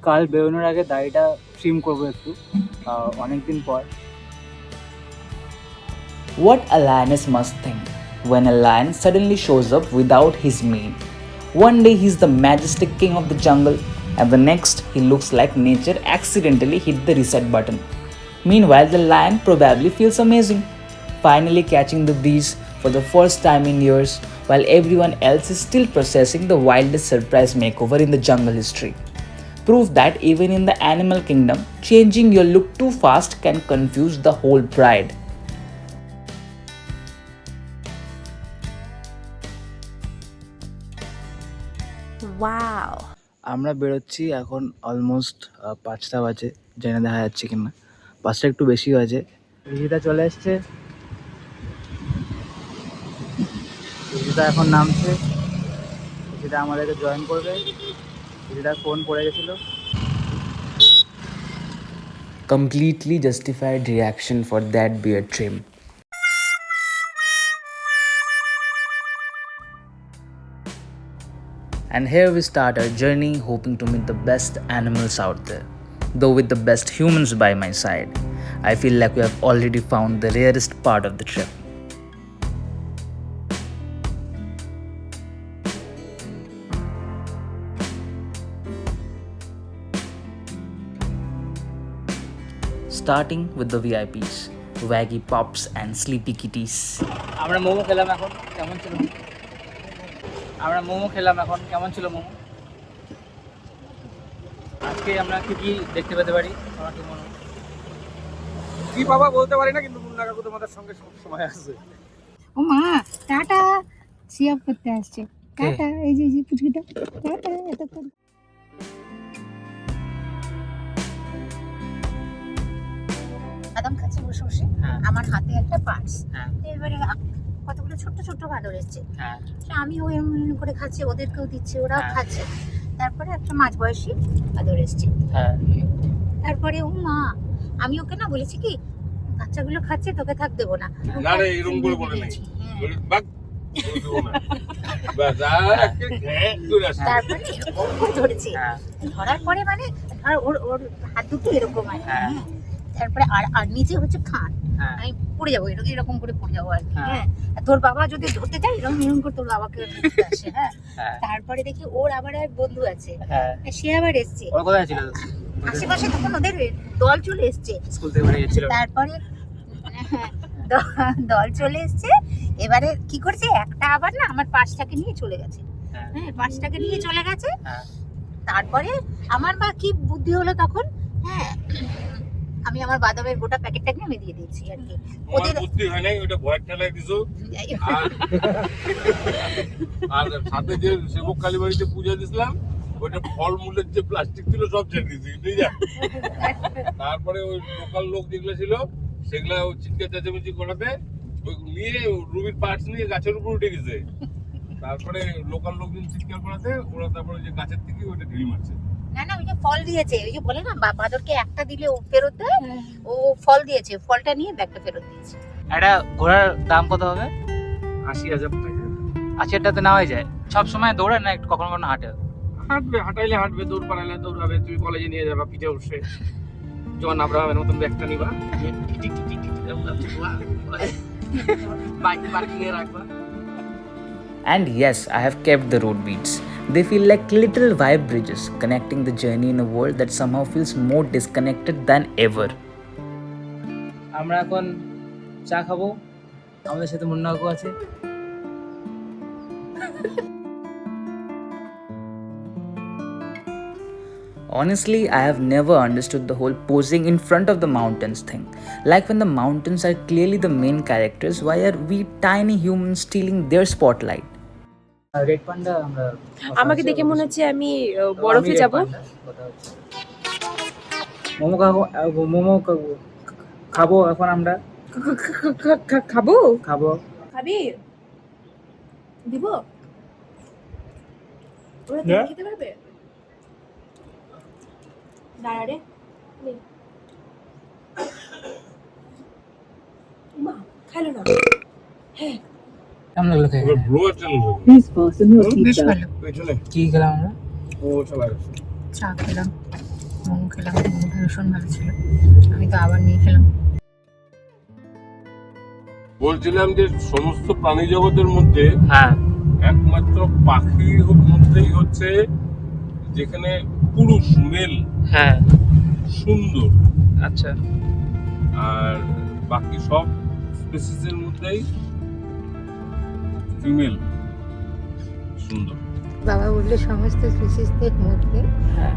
কাল বেরোনোর আগে দাড়িটা ট্রিম করবো একটু, অনেকদিন পর। What a lioness must think when a lion suddenly shows up without his mane. One day he's the majestic king of the jungle, and the next he looks like nature accidentally hit the reset button. Meanwhile, the lion probably feels amazing, finally catching the breeze for the first time in years, while everyone else is still processing the wildest surprise makeover in the jungle history. Proof that even in the animal kingdom, changing your look too fast can confuse the whole pride. Wow, আমরা বেরোচ্ছি এখন, almost 5টা বাজে, জেনে দেখা যাচ্ছে কিনা 5টা একটু বেশি বাজে। রিজিতা চলে এসছে, রিজিতা এখন নামছে, রিজিতা আমাদেরকে জয়েন করবে। রিজিতার ফোন পড়ে গেছিলো। Completely justified reaction for that beard trim. And here we start our journey, hoping to meet the best animals out there. Though with the best humans by my side, I feel like we have already found the rarest part of the trip. Starting with the VIPs, Waggy Pops and Sleepy Kitties. আমরা মোমো খেলাম এখন, কেমন ছিল? মোমো আজকে আমরা কি দেখতে পেতে পারি? আমার কি মনে হয় কি বাবা বলতে পারি না, কিন্তু মুন্না কাকু তোমাদের সঙ্গে সব সময় আছে। ও মা, টাটা সিয়াপ করতে আসছে। টাটা, এই যে পুচকিটা, টাটা। এতক্ষণ বাদাম খাচ্ছে বসে বসে, আমার হাতে একটা পার্স, এবারে কতগুলো ছোট্ট ছোট্ট বাদর এসছে, আমি ওই এমনি করে খাচ্ছি, ওদেরকেও দিচ্ছি, ওরাও খাচ্ছে। তারপরে একটা মাঝ বয়সী বাদর এসছে, তারপরে ও মা, আমি ওকে না বলেছি কি বাচ্চাগুলো খাচ্ছে, তোকে থাক দেবো না। না রে, এরকম করে বলে নাই, বাক তারপরে এরকম করে ধরেছে, ধরার পরে মানে ওর হাত দুটো এরকম আর তারপরে আর নিচে হচ্ছে খান, আমি পড়ে যাবো, এরকম করে পড়ে যাবো আর কি। হ্যাঁ, তোর বাবা যদি ধরতে চায় এরকম করে তোর বাবাকে ধরতে আসে। হ্যাঁ, তারপরে দেখি ওর আবার এক বন্ধু আছে, সে আবার এসছে। কোথায় ছিল? আশেপাশে তখন ওদের দল চলে এসছে, স্কুল থেকে বেরিয়ে গেছিল। তারপরে দল চলে এসছে, এবারে কি করছে, একটা আবার না আমার পার্সটাকে নিয়ে চলে গেছে। হ্যাঁ, পার্সটাকে নিয়ে চলে গেছে। তারপরে আমার বা কি বুদ্ধি হলো তখন, হ্যাঁ, আমি আমার বাদামের গোটা প্যাকেটটাকে আমি দিয়ে দিয়েছি আর কি। ওদের বুদ্ধি হয় নাই, ওটা ভয় ঠেলায় দিছো। আর সাথে যে সেবক কালী বাড়িতে পূজা দিছিলাম, ওইটা ফলমূলের যে প্লাস্টিক ছিল সব ছেড়ে দিয়েছি, ঠিক আছে। তারপরে ওই লোকাল লোক যেগুলো ছিল সেগুলা চিৎকার চেঁচামেচি করাতে ওই নিয়ে রুবির পার্টস নিয়ে গাছের উপর উঠে গেছে। তারপরে লোকাল লোকজন চিৎকার করাতে ওরা তারপরে যে গাছের থেকে ওইটা ঢিল মারছে। না না, ওই যে ফল দিয়েছে, ওই যে বলে না বাদরকে একটা দিলে ও ফেরত দেয়, ও ফল দিয়েছে, ফলটা নিয়ে ব্যাগটা ফেরত দিয়েছে। একটা ঘোড়ার দাম কত হবে? 80,000 টাকা। 80,000টাতে নেওয়াই যায়? সব সময় দৌড়ে না, একটু কখনো কখনো হাঁটে? হাঁটবে, হাঁটাইলে হাঁটবে, দৌড় পাড়াইলে দৌড়াবে। তুমি কলেজে নিয়ে যাবা পিঠে বসে, জন আব্রাহামের মতন ব্যাগটা নিবা, বাইক পার্কিং এ রাখবা। And yes, I have kept the road beats. They feel like little vibe bridges connecting the journey in a world that somehow feels more disconnected than ever. আমরা এখন চা খাবো, আমাদের সাথে মুন্না কাকু আছে। Honestly, I have never understood the whole posing in front of the mountains thing. Like when the mountains are clearly the main characters, why are we tiny humans stealing their spotlight? Red panda, আমরা আমাকে দেখে মনে হচ্ছে আমি বরফে যাব। মোমো খাবো এখন আমরা। খাবো খাবো খাবি দিব ওরা তো খেতে পারবে। দাঁড়া রে, মা খাইলো না। হ্যাঁ, কেমন লাগলো খেয়ে? ব্রো চ্যানেল কি খেলাম আমরা? ও চলে গেছে। চা খেলাম, মোমো খেলাম, মোমোটা ভীষণ ভালো ছিল, আমি তো আবার নিয়ে খেলাম। বলছিলাম যে সমস্ত প্রাণী জগতের মধ্যে হ্যাঁ একমাত্র পাখির মধ্যেই হচ্ছে যেখানে পুরুষ মেল হ্যাঁ সুন্দর, আচ্ছা আর বাকি সব স্পিসিসের মধ্যেই ফিমেল সুন্দর। বাবা বললো সমস্ত স্পিসিসদের মধ্যে হ্যাঁ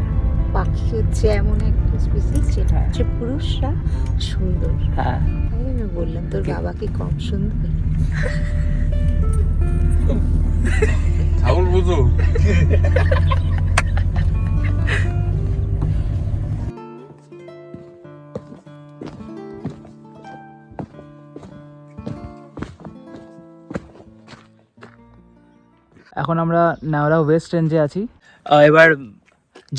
পাখি হচ্ছে এমন একটা স্পিসিস যেটা হচ্ছে পুরুষরা সুন্দর। হ্যাঁ তাই আমি বললাম তোর বাবা কি কম সুন্দর? ছাগল বুঝো এখন আমরা নাওরা ওয়েস্ট রেঞ্জে আছি। এবার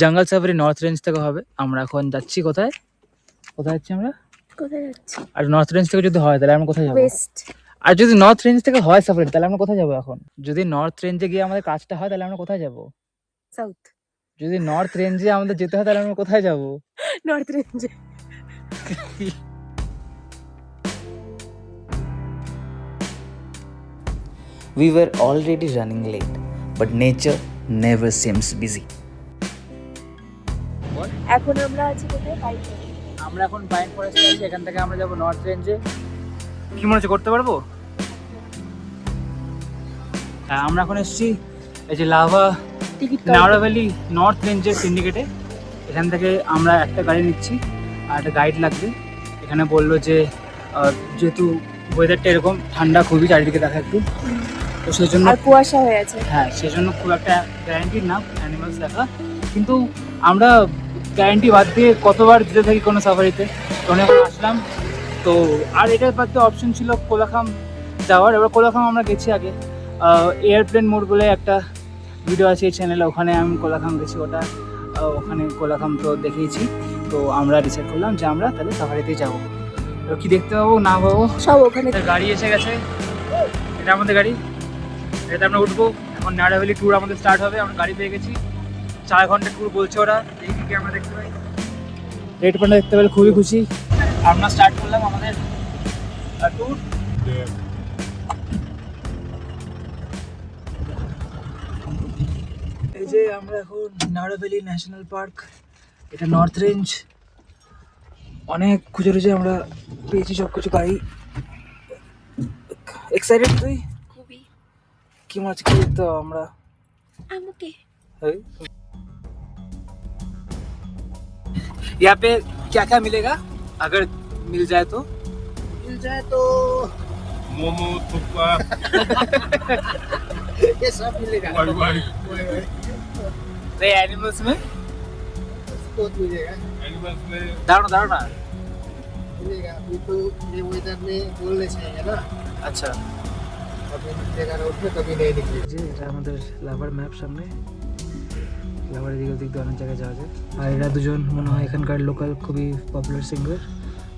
জঙ্গল সাফারি নর্থ রেঞ্জ থেকে হবে। আমরা এখন যাচ্ছি কোথায় যাচ্ছি আমরা? কোথায় যাচ্ছি? আর নর্থ রেঞ্জ থেকে যদি হয় তাহলে আমরা কোথায় যাবো? ওয়েস্ট। আর যদি নর্থ রেঞ্জ থেকে হয় সাফারি তাহলে আমরা কোথায় যাবো এখন? যদি নর্থ রেঞ্জে গিয়ে আমাদের কাজটা হয় তাহলে আমরা কোথায় যাবো? সাউথ। যদি নর্থ রেঞ্জে আমাদের যেতে হয় তাহলে আমরা কোথায় যাবো? নর্থ রেঞ্জে। We were already running late, but nature never seems busy. এখন আমরা আছি কোথায়? পাইথন। আমরা এখন পাইন ফরেস্টে আছি, এখান থেকে আমরা যাবো নর্থ রেঞ্জে। কি মনে হচ্ছে করতে পারবো? হ্যাঁ, আমরা এখন এসেছি এই যে lava ticket Naora valley north রেঞ্জের সিন্ডিকেটে। এখান থেকে আমরা একটা গাড়ি নিচ্ছি আর একটা গাইড লাগবে। এখানে বললো যে যেহেতু ওয়েদারটা এরকম ঠান্ডা খুবই, চারিদিকে দেখা একটু, তো সেই জন্য আর কুয়াশা হয়ে আছে। হ্যাঁ সেই জন্য খুব একটা গ্যারান্টি না অ্যানিমালস দেখা। কিন্তু আমরা গ্যারান্টি বাদ দিয়ে কতবার যেতে থাকি কোনো সাফারিতে, তো অনেক আসলাম। তো আর এটার বাদ দিয়ে অপশন ছিল কোলাখাম যাওয়ার। এবার কোলাখাম আমরা গেছি আগে, এয়ারপ্লেন মোড বলে একটা ভিডিও আছে এই চ্যানেলে, ওখানে আমি কোলাখাম গেছি। ওখানে কোলাখাম তো দেখিয়েছি। তো আমরা ডিসাইড করলাম যে আমরা তাহলে সাফারিতেই যাবো। এবার কি দেখতে পাবো না পাবো, সব ওখানে। গাড়ি এসে গেছে, এটা আমাদের গাড়ি, এটাতে আমরা উঠবো। এখন নাওড়া ভ্যালি ট্যুর আমাদের স্টার্ট হবে। আমরা গাড়ি পেয়ে গেছি, 4 ঘন্টা ট্যুর বলছে ওরা। এইদিকে আমরা দেখতে পাই রেড পান্ডা দেখতে পেলে খুবই খুশি। আমরা স্টার্ট করলাম আমাদের ট্যুর। এই যে আমরা এখন নাওড়া ভ্যালি ন্যাশনাল পার্ক, এটা নর্থ রেঞ্জ। অনেক খুঁজে খুঁজে আমরা পেয়েছি সব কিছু। গাড়ি এক্সাইটেড তুই? খুবই। কি মনে হচ্ছে কি দেখতে পাবো আমরা? আমাকে यहाँ पे क्या क्या मिलेगा अगर मिल जाए तो? মোমো থুপা ये सब मिलेगा। वाई वाई नहीं एनिमल्स में बहुत मिलेगा एनिमल्स में दारू दारू ना। मिलेगा अभी तो ये वेदर में बोल नहीं चाहिए ना अच्छा कभी निकलेगा रोड में कभी नहीं निकलेगा যে এটা আমাদের লাভার ম্যাপ, সামনে লাভার দিকে দিক দিয়ে অনেক জায়গায় যাওয়া যায়। আর এরা দুজন মনে হয় এখানকার লোকাল খুবই পপুলার সিঙ্গার,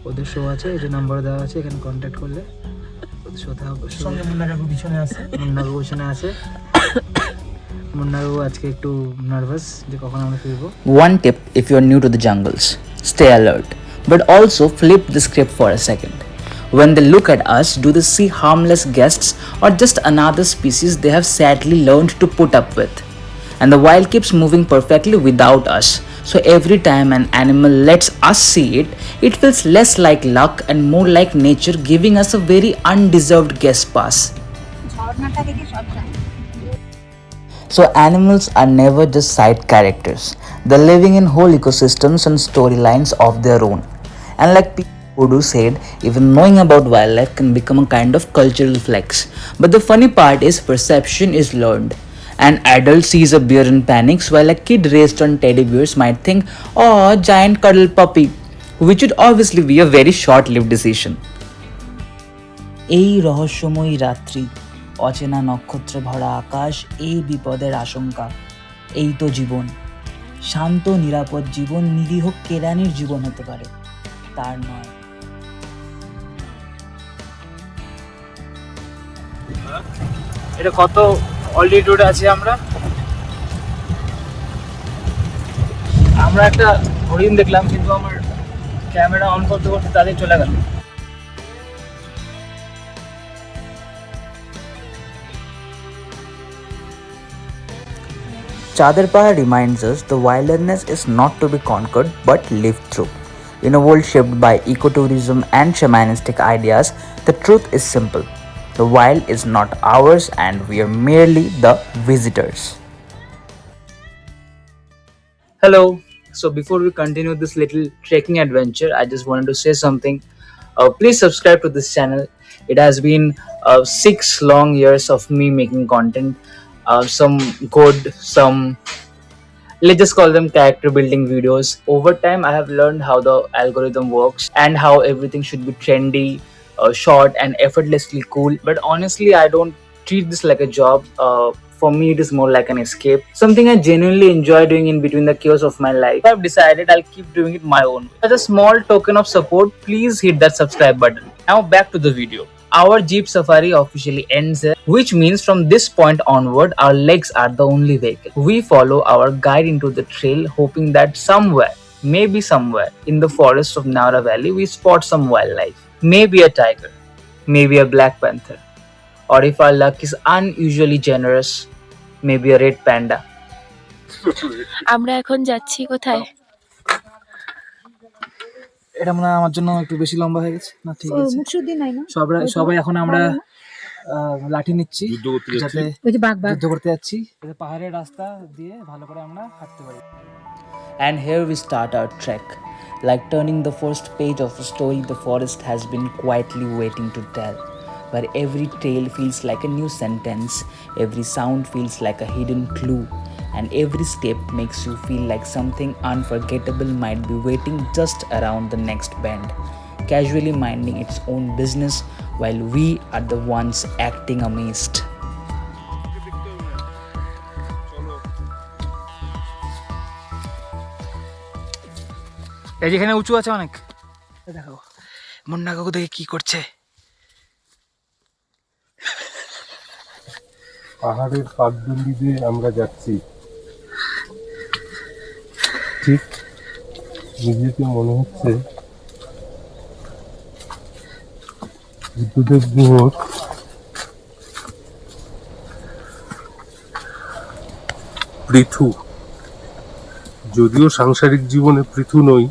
ওদের শো আছে, এই যে নাম্বার দেওয়া আছে, এখানে কন্ট্যাক্ট করলে ওদের শোতে হবে। সঙ্গে মুন্নাবাবু পিছনে আছে, মুন্নাবাবু পিছনে আছে। মুন্নাবাবু আজকে একটু নার্ভাস যে কখন আমরা ফিরবো। One tip if you're new to the jungles, stay alert, but also flip the script for a second. When they look at us, do they see harmless guests or just another species they have sadly learned to put up with? And the wild keeps moving perfectly without us. So every time an animal lets us see it, it feels less like luck and more like nature giving us a very undeserved guest pass. ঝর্ণাটা দেখে সব যায়। So animals are never just side characters. They're living in whole ecosystems and storylines of their own. And like Pudu said, even knowing about wildlife can become a kind of cultural flex. But the funny part is perception is learned. An adult sees a bear and panics, while a kid raised on teddy bears might think, oh, giant cuddle puppy, which would obviously be a very short-lived decision. এই রহস্যময়ী রাত্রি, অচেনা নক্ষত্রে ভরা আকাশ, এই বিপদের আশঙ্কা, এই তো জীবন। শান্ত নিরাপদ জীবন নিরীহ কেরানির জীবন হতে পারে, তার নয়। এটা কত অলরেডি রোডে আছি আমরা। আমরা একটা হরিণ দেখলাম, কিন্তু আমার ক্যামেরা অন করতে করতে তাদের চলে গেল। Chadarpara reminds us the wilderness is not to be conquered but lived through. In a world shaped by ecotourism and shamanistic ideas, the truth is simple. The wild is not ours and we are merely the visitors. Hello. So before we continue this little trekking adventure, I just wanted to say something. Please subscribe to this channel. It has been 6 long years of me making content. Some good, some, let's just call them character building videos. Over time, I have learned how the algorithm works and how everything should be trendy, short, and effortlessly cool. But honestly, I don't treat this like a job. For me, it is more like an escape, something I genuinely enjoy doing in between the chaos of my life. I've decided I'll keep doing it my own way. As a small token of support, please hit that subscribe button. Now back to the video. Our Jeep safari officially ends here, which means from this point onward, our legs are the only vehicle. We follow our guide into the trail, hoping that somewhere, maybe somewhere in the forest of Nara Valley, we spot some wildlife. Maybe a tiger, maybe a black panther, or if our luck is unusually generous, maybe a red panda. আমরা এখন যাচ্ছি কোথায়? এটা মনে হয় আমার জন্য একটু বেশি লম্বা হয়ে গেছে না? ঠিক আছে, সবাই এখন আমরা লাঠি নিচ্ছি যুদ্ধ করতে যাচ্ছি। যাতে যুদ্ধ করতে যাচ্ছি, যাতে পাহাড়ের রাস্তা দিয়ে ভালো করে আমরা হাঁটতে পারি। And here we start our trek. Like turning the first page of a story the forest has been quietly waiting to tell. Where every tale feels like a new sentence, every sound feels like a hidden clue, and every step makes you feel like something unforgettable might be waiting just around the next bend, casually minding its own business while we are the ones acting amazed. এই যেখানে উঁচু আছে অনেক, দেখো মুন্না কাকু দেখে কি করছে। পাহাড়ের পাদদণ্ডি দিয়ে আমরা যাচ্ছি, ঠিক নিজেকে মনে হচ্ছে বুদ্ধদেব গুহর পৃথু। যদিও সাংসারিক জীবনে পৃথু নই,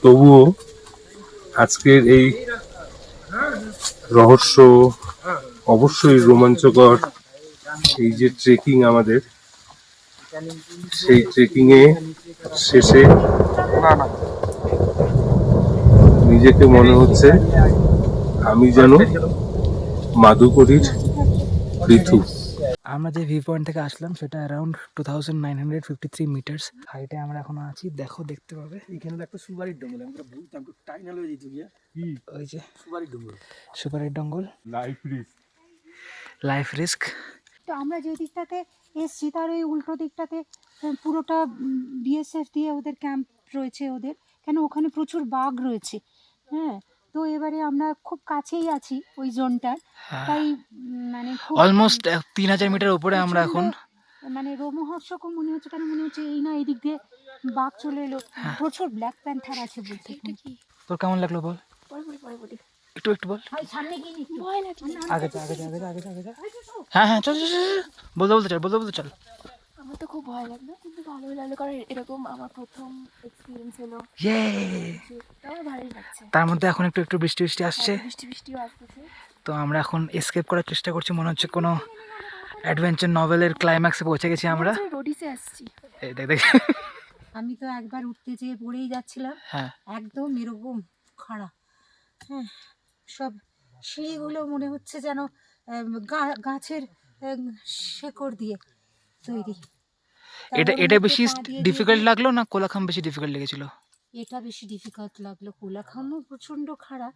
তবুও আজকের এই রহস্য অবশ্যই রোমাঞ্চকর। এই যে ট্রেকিং আমাদের, সেই ট্রেকিং এ শেষে নিজেকে মনে হচ্ছে আমি যেন মাধুকরীর পৃথু। আমরা যে ভিউ পয়েন্ট থেকে আসলাম সেটা অ্যারাউন্ড 2953 মিটার্স হাইটে আমরা এখন আছি। দেখো, দেখতে পাবে এখানে একটা সুপারির ডঙ্গল, আমরা বলতাম টাইনাল হয়ে যেত গিয়া, ওই যে সুপারির ডঙ্গল, লাইফ রিস্ক। তো আমরা যে দিকটাতে এসছি তার ওই উল্টো দিকটাতে পুরোটা বিএসএফ দিয়ে ওদের ক্যাম্প রয়েছে ওদের, কেন ওখানে প্রচুর বাঘ রয়েছে। হ্যাঁ, তো এবারে আমরা খুব কাছেই আছি ওই জোনটার, তাই মানে অলমোস্ট 3000 মিটার উপরে আমরা এখন। মানে রোমহর্ষকও মনে হচ্ছে, কেন মনে হচ্ছে এই না এদিক দিয়ে বাঘ চলে এলো, প্রচুর ব্ল্যাক প্যান্থার আছে বলতে। তোর কেমন লাগলো বল, একটু বল। সামনে গিয়ে নি, ভয় লাগছে। আগে যা। হ্যাঁ চল, বলতে চল। আমার তো খুব ভয় লাগলো, কিন্তু ভালোই লাগলো, কারণ এরকম আমার প্রথম এক্সপিরিয়েন্স হলো। আমার ভালোই লাগছে। তার মধ্যে এখন একটু বৃষ্টি আসছে, বৃষ্টিও আসতেছে। তো আমরা এখন এসকেপ করার চেষ্টা করছি। মনে হচ্ছে কোনো অ্যাডভেঞ্চার নভেলের ক্লাইম্যাক্সে পৌঁছে গেছি আমরা। রোডিসে আসছি। এই দেখ। আমি তো একবার উঠতে যেয়ে পড়েই যাচ্ছিলাম, হ্যাঁ, একদম এরকম খাড়া। হ্যাঁ, সব সিঁড়িগুলো মনে হচ্ছে যেন গাছের শেকড় দিয়ে তৈরি। এটা বেশি ডিফিকাল্ট লাগলো না কোলাখাম বেশি ডিফিকাল্ট লেগেছিল? এটা বেশি ডিফিকাল্ট লাগলো। কোলাখামও প্রচণ্ড খাড়া,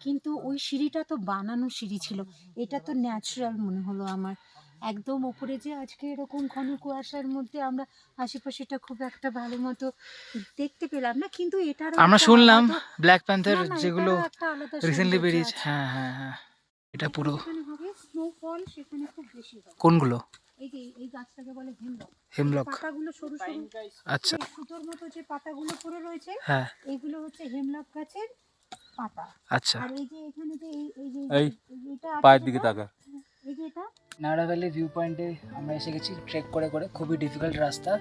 কিন্তু ওই সিঁড়িটা তো বানানো সিঁড়ি ছিল, এটা তো ন্যাচারাল মনে হলো আমার। একদম ওপরে যে আজকে এরকম ঘন কুয়াশার মধ্যে আমরা আশেপাশেটা খুব একটা ভালো মতো দেখতে পেলাম না, কিন্তু এটার আমরা শুনলাম ব্ল্যাক প্যান্থার যেগুলো রিসেন্টলি বেরিয়েছে। হ্যাঁ, এটা পুরো স্নোফল সেখানে খুব বেশি হয়। কোনগুলো? এই যে এই গাছটাকে বলে হেমলক। হেমলক, পাতাগুলো সরু সরু, আচ্ছা এই সুতোর মতো যে পাতাগুলো পড়ে রয়েছে, হ্যাঁ এইগুলো হচ্ছে হেমলক গাছের পাতা। আচ্ছা। আর এই যে এখানে যে এই এটা পায়ের দিকে তাকা। এই যে এটা নাওড়া ভ্যালি ভিউ পয়েন্টে আমরা এসে গেছি ট্রেক করে করে। খুবই ডিফিকাল্ট রাস্তা,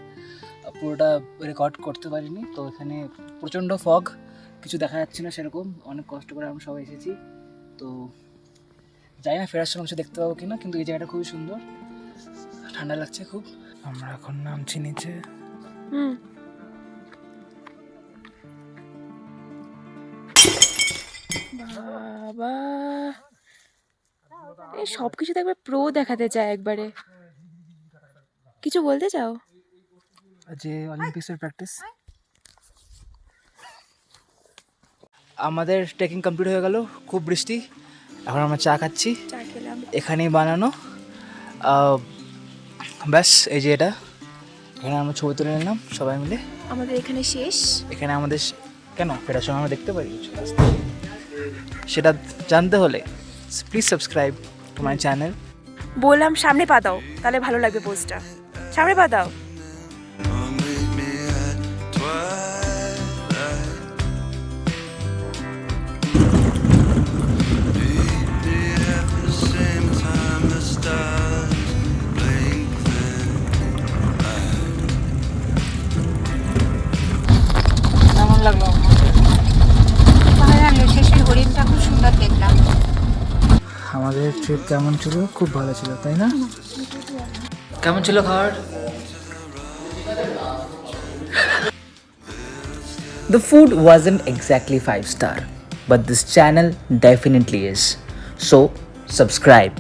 পুরোটা রেকর্ড করতে পারিনি। তো এখানে প্রচণ্ড ফগ, কিছু দেখা যাচ্ছে না সেরকম। অনেক কষ্ট করে আমরা সবাই এসেছি। তো জানি না ফেরার সময় কিছু দেখতে পাবো কিনা, কিন্তু এই জায়গাটা খুবই সুন্দর, ঠান্ডা লাগছে খুব। আমরা এখন নামছি নিচে। বাবা, এই সব কিছুতে একবার প্রো দেখাতে চায় একবারে। কিছু বলতে চাও? যে অলিম্পিক্সের প্র্যাকটিস। আমাদের ট্রেকিং কমপ্লিট হয়ে গেল, খুব বৃষ্টি। এখন আমরা চা খাচ্ছি, চা খেলাম। এখানেই বানানো। ব্যাস এই যে এটা, এখানে আমরা ছবি তুলে নিলাম সবাই মিলে। আমাদের এখানে শেষ। এখানে আমাদের কেন ফেরার সময় আমরা দেখতে পারি সেটা জানতে হলে please subscribe to my channel. বললাম সামনে পা দাও, তাহলে ভালো লাগবে পোস্টটা। সামনে পা দাও। কেমন লাগলো? ভালো লাগলো, শেষে হরিণটা খুব সুন্দর দেখলাম। আমাদের ট্রিপ কেমন ছিল? খুব ভালো ছিল, তাই না? কেমন ছিল খাবার? The food wasn't exactly 5-star, but this channel definitely is. So, subscribe.